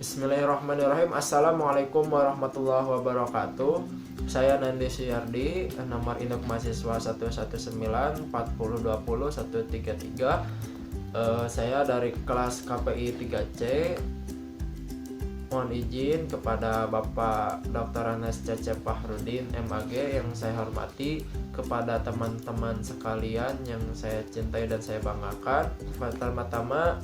Bismillahirrahmanirrahim. Assalamualaikum warahmatullahi wabarakatuh. Saya Nandi Suyardi, nomor induk mahasiswa 1194020 133. Saya dari kelas KPI 3C. Mohon izin kepada Bapak Dr. Anas Cecep Fahrudin MAG yang saya hormati, kepada teman-teman sekalian yang saya cintai dan saya banggakan. Pertama-tama,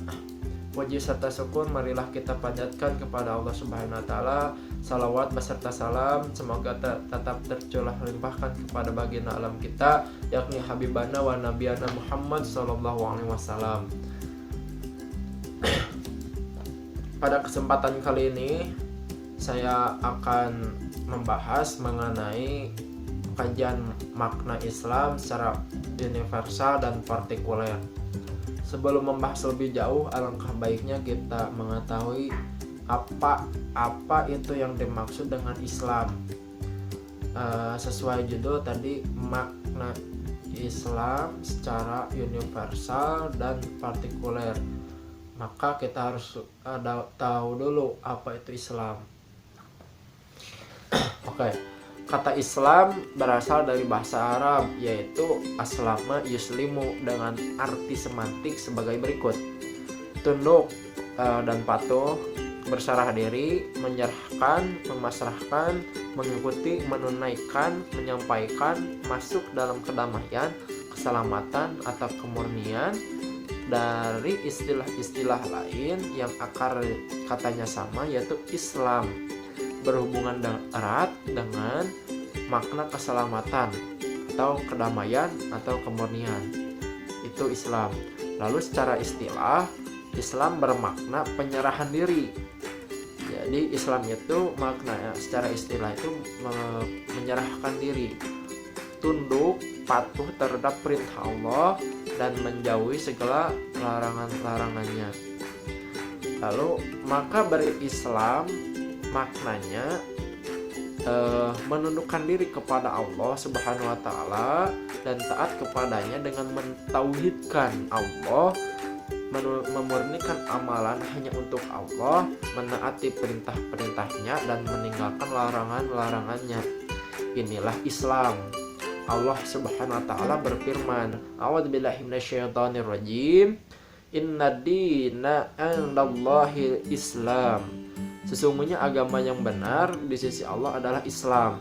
puji serta syukur marilah kita panjatkan kepada Allah Subhanahu wa taala. Salawat beserta salam semoga tetap tercurah limpahkan kepada baginda alam kita, yakni Habibana wa Nabiyana Muhammad sallallahu alaihi wasallam. Pada kesempatan kali ini saya akan membahas mengenai kajian makna Islam secara universal dan partikuler. Sebelum membahas lebih jauh, alangkah baiknya kita mengetahui apa itu yang dimaksud dengan Islam. Sesuai judul tadi, makna Islam secara universal dan partikuler. Maka kita harus tahu dulu apa itu Islam. Oke. Kata Islam berasal dari bahasa Arab, yaitu aslama yuslimu, dengan arti semantik sebagai berikut: tunduk dan patuh, berserah diri, menyerahkan, memasrahkan, mengikuti, menunaikan, menyampaikan, masuk dalam kedamaian, keselamatan atau kemurnian. Dari istilah-istilah lain yang akar katanya sama, yaitu Islam, berhubungan erat dengan makna keselamatan atau kedamaian atau kemurnian. Itu Islam. Lalu secara istilah, Islam bermakna penyerahan diri. Jadi Islam itu maknanya secara istilah itu menyerahkan diri, tunduk, patuh terhadap perintah Allah dan menjauhi segala larangan-larangannya. Lalu maka berislam maknanya menundukkan diri kepada Allah Subhanahu wa taala dan taat kepadanya dengan mentauhidkan Allah, memurnikan amalan hanya untuk Allah, menaati perintah-perintahnya dan meninggalkan larangan-larangannya. Inilah Islam. Allah Subhanahu wa taala berfirman, a'udzubillahi minasyaitonirrajim, innad dina 'indallahi Islam. Sesungguhnya agama yang benar di sisi Allah adalah Islam.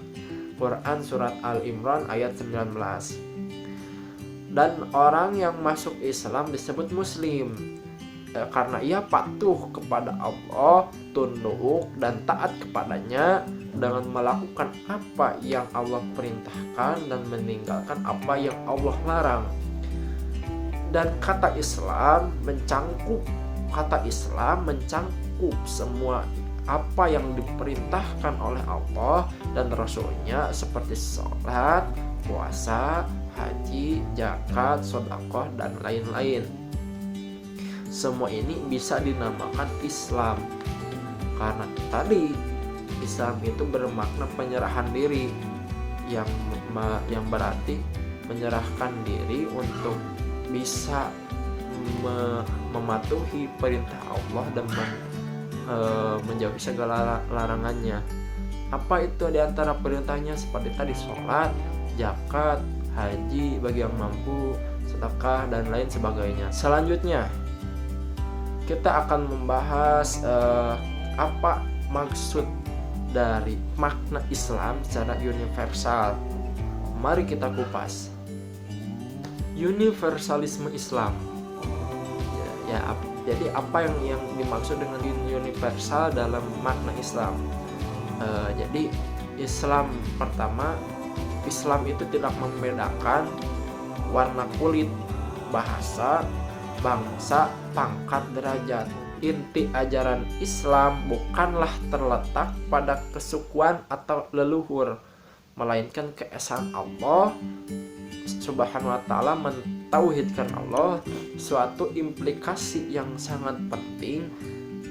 Quran surat Al-Imran ayat 19. Dan orang yang masuk Islam disebut muslim karena ia patuh kepada Allah, tunduk dan taat kepadanya dengan melakukan apa yang Allah perintahkan dan meninggalkan apa yang Allah larang. Dan kata Islam mencangkup semua apa yang diperintahkan oleh Allah dan Rasulnya, seperti sholat, puasa, haji, zakat, sedekah, dan lain-lain. Semua ini bisa dinamakan Islam karena tadi Islam itu bermakna penyerahan diri, yang berarti menyerahkan diri untuk bisa mematuhi perintah Allah dan menjauhi segala larangannya. Apa itu diantara perintahnya? Seperti tadi sholat, zakat, haji bagi yang mampu, sedekah dan lain sebagainya. Selanjutnya kita akan membahas apa maksud dari makna Islam secara universal. Mari kita kupas. Universalisme Islam. Jadi apa yang dimaksud dengan universal dalam makna Islam? Jadi Islam, pertama, Islam itu tidak membedakan warna kulit, bahasa, bangsa, pangkat, derajat. Inti ajaran Islam bukanlah terletak pada kesukuan atau leluhur, melainkan keesaan Allah Subhanahu wa taala. Mentauhidkan Allah, suatu implikasi yang sangat penting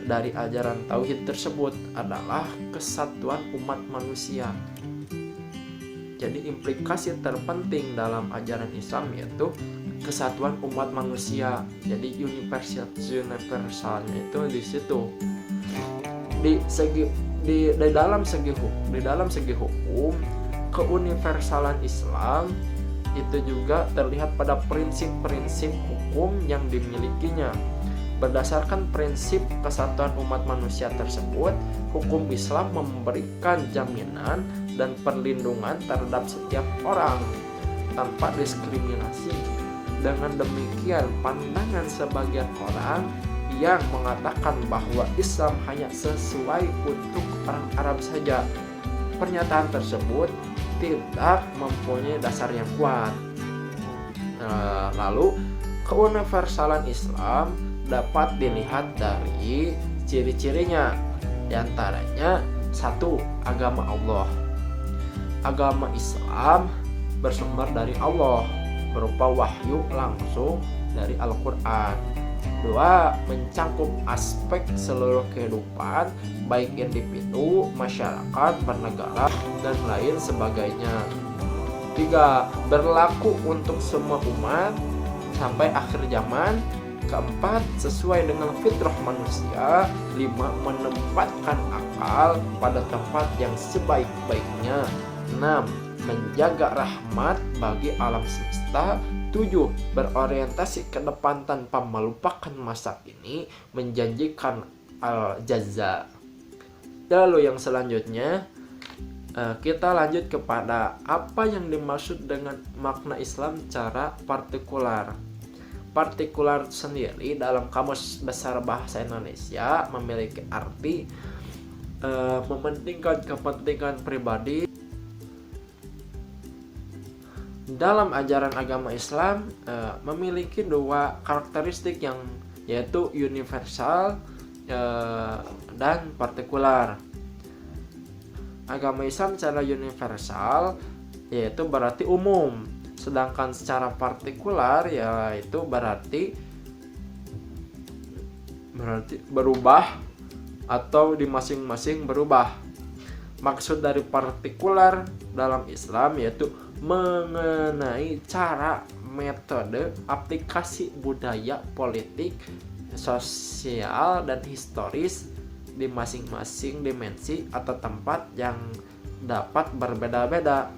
dari ajaran tauhid tersebut adalah kesatuan umat manusia. Jadi implikasi terpenting dalam ajaran Islam yaitu kesatuan umat manusia. Jadi universalnya itu di situ. Di dalam segi hukum, keuniversalan Islam itu juga terlihat pada prinsip-prinsip hukum yang dimilikinya. Berdasarkan prinsip kesatuan umat manusia tersebut, hukum Islam memberikan jaminan dan perlindungan terhadap setiap orang tanpa diskriminasi. Dengan demikian, pandangan sebagian orang yang mengatakan bahwa Islam hanya sesuai untuk orang Arab saja, pernyataan tersebut tidak mempunyai dasar yang kuat. Lalu, keuniversalan Islam dapat dilihat dari ciri-cirinya. Di antaranya, 1. Agama Allah. Agama Islam bersumber dari Allah berupa wahyu langsung dari Al-Quran. 2. Mencangkup aspek seluruh kehidupan, baik individu, masyarakat, bernegara, dan lain sebagainya. 3. Berlaku untuk semua umat sampai akhir zaman. 4. Sesuai dengan fitrah manusia. 5. Menempatkan akal pada tempat yang sebaik-baiknya. 6. Menjaga rahmat bagi alam semesta. 7. Berorientasi ke depan tanpa melupakan masa kini, menjanjikan al-jaza. Lalu yang selanjutnya, kita lanjut kepada apa yang dimaksud dengan makna Islam secara partikular. Partikular sendiri dalam Kamus Besar Bahasa Indonesia memiliki arti mementingkan kepentingan pribadi. Dalam ajaran agama Islam memiliki 2 karakteristik yang yaitu universal dan partikular. Agama Islam secara universal yaitu berarti umum, sedangkan secara partikular yaitu berarti berubah atau di masing-masing berubah. Maksud dari partikular dalam Islam yaitu mengenai cara, metode, aplikasi budaya, politik, sosial, dan historis di masing-masing dimensi atau tempat yang dapat berbeda-beda.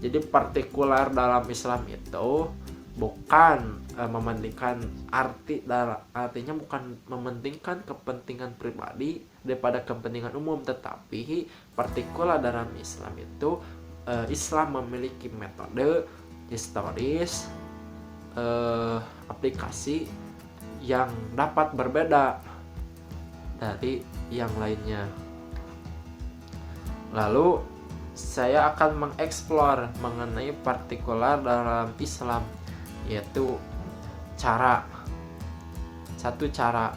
Jadi partikular dalam Islam itu bukan mementingkan artinya bukan mementingkan kepentingan pribadi daripada kepentingan umum, tetapi partikular dalam Islam itu Islam memiliki metode historis, aplikasi yang dapat berbeda dari yang lainnya. Lalu saya akan mengeksplor mengenai partikular dalam Islam, yaitu cara. 1. Cara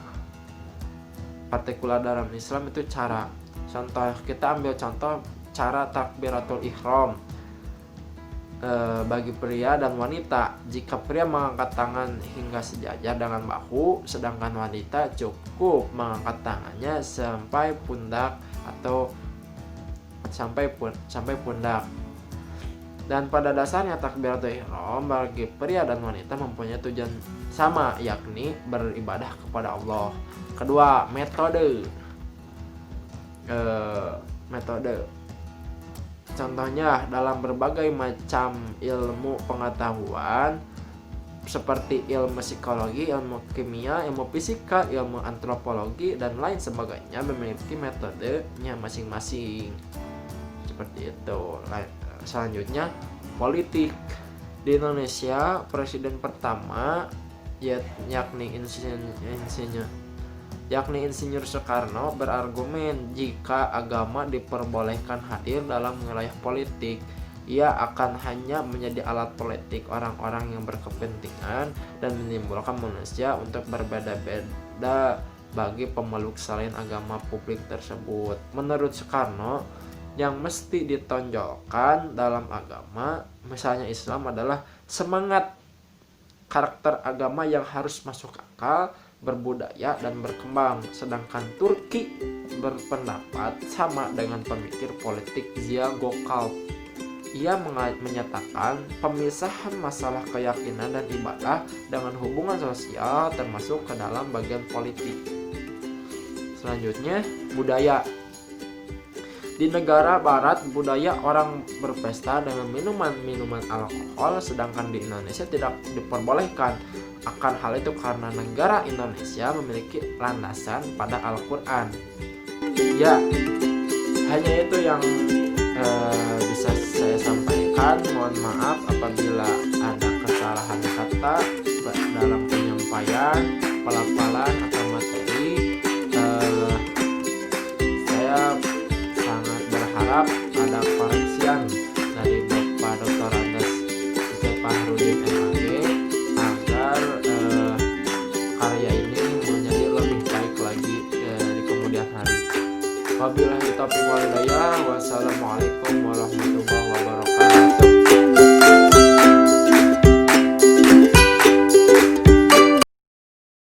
partikular dalam Islam itu cara. Contoh, kita ambil contoh cara takbiratul ihram bagi pria dan wanita. Jika pria mengangkat tangan hingga sejajar dengan bahu, sedangkan wanita cukup mengangkat tangannya sampai pundak atau sampai pundak. Dan pada dasarnya takbiratul ihram bagi pria dan wanita mempunyai tujuan sama, yakni beribadah kepada Allah. Kedua, metode. Contohnya dalam berbagai macam ilmu pengetahuan seperti ilmu psikologi, ilmu kimia, ilmu fisika, ilmu antropologi, dan lain sebagainya memiliki metodenya masing-masing. Seperti itu. Selanjutnya, politik. Di Indonesia, presiden pertama yakni Insinyur Soekarno berargumen jika agama diperbolehkan hadir dalam wilayah politik, ia akan hanya menjadi alat politik orang-orang yang berkepentingan dan menimbulkan manusia untuk berbeda-beda bagi pemeluk selain agama publik tersebut. Menurut Soekarno, yang mesti ditonjolkan dalam agama, misalnya Islam, adalah semangat karakter agama yang harus masuk akal, berbudaya, dan berkembang. Sedangkan Turki berpendapat sama dengan pemikir politik Zia Gökalp. Ia menyatakan pemisahan masalah keyakinan dan ibadah dengan hubungan sosial termasuk ke dalam bagian politik. Selanjutnya, budaya. Di negara barat, budaya orang berpesta dengan minuman-minuman alkohol, sedangkan di Indonesia tidak diperbolehkan. Akan hal itu karena negara Indonesia memiliki landasan pada Al-Quran. Ya, hanya itu yang bisa saya sampaikan. Mohon maaf apabila ada kesalahan kata dalam penyampaian, pelafalan atau materi. Saya sangat berharap ada koreksian dari Bapak Dr. Andes Fahrudin MAG agar karya ini menjadi lebih baik lagi di kemudian hari. Wabillahi taufiq wal hidayah. Wassalamualaikum warahmatullahi wabarakatuh.